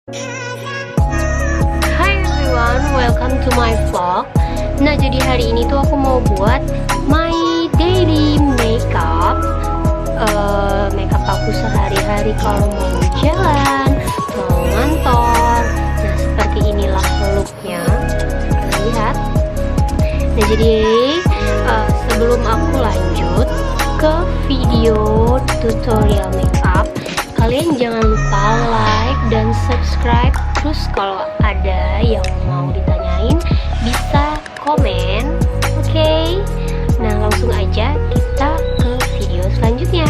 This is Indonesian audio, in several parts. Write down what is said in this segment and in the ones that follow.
Hi everyone, welcome to my vlog. Nah, jadi hari ini tuh aku mau buat my daily makeup. Makeup aku sehari-hari kalau mau jalan, mau ngantor. Nah, seperti inilah looknya. Kalian lihat. Nah, jadi sebelum aku lanjut ke video tutorial makeup, kalian jangan lupa like dan subscribe. Terus kalau ada yang mau ditanyain bisa komen. Oke? Nah, langsung aja kita ke video selanjutnya.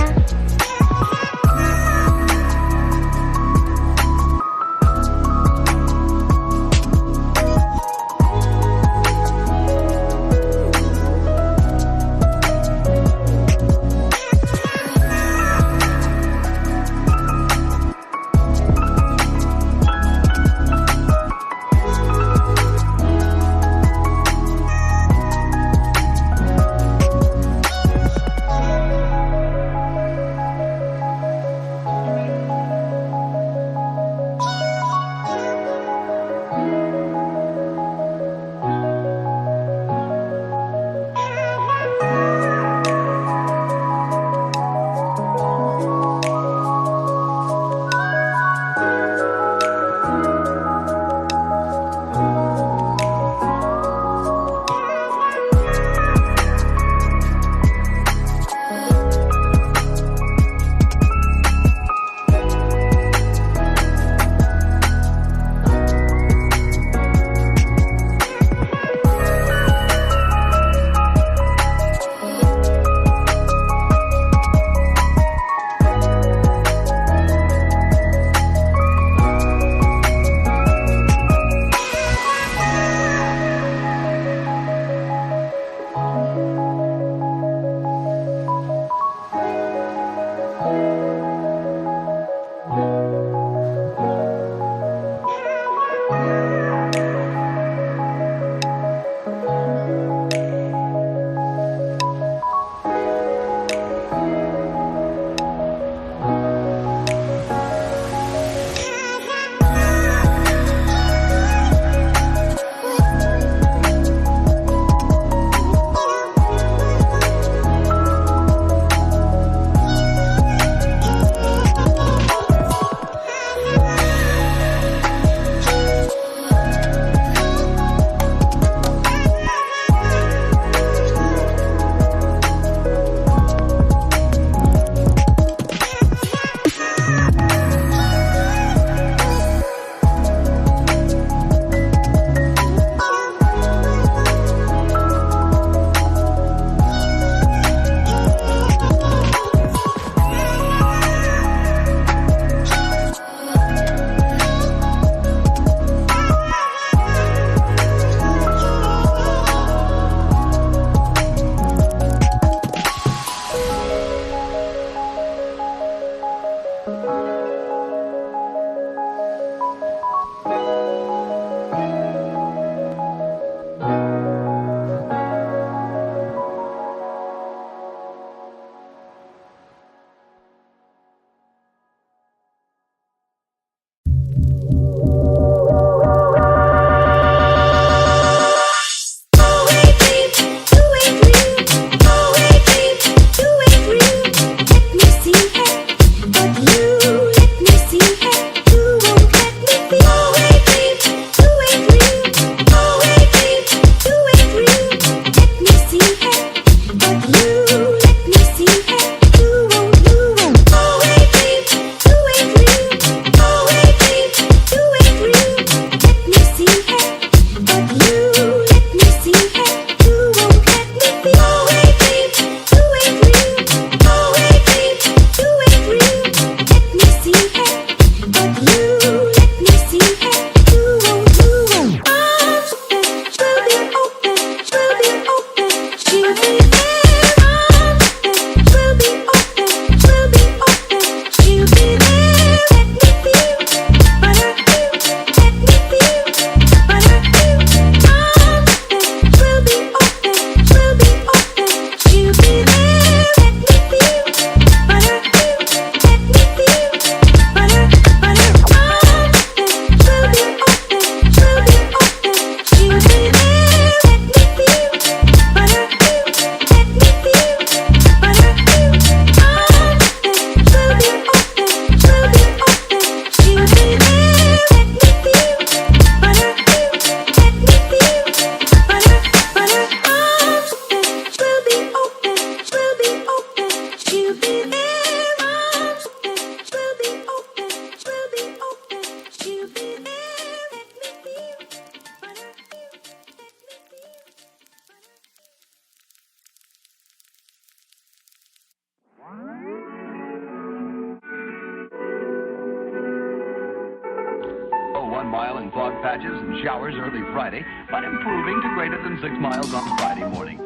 1 mile in fog patches and showers early Friday, but improving to greater than 6 miles on Friday morning.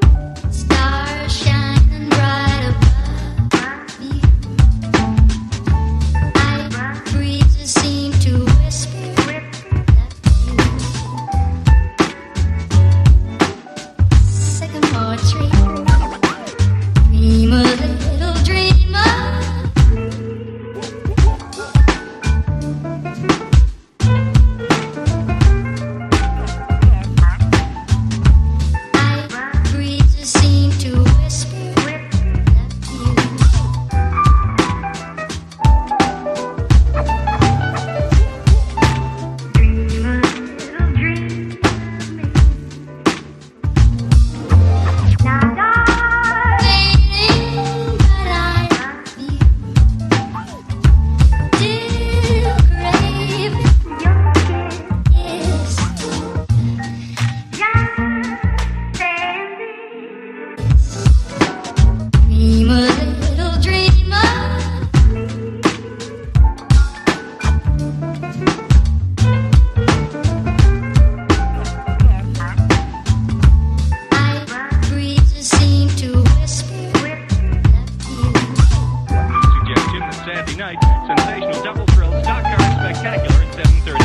Stars shining bright above me. Night breezes seem to whisper Sycamore tree. Dream a little dreamer. Night breezes seem to whisper Dream a little dream of me. Now, darling, but I love you. Still crave your kiss. Dream a little dreamer. Night breezes seem to whisper Suggestion that Saturday night, sensational double thrill stock car spectacular at 7:30.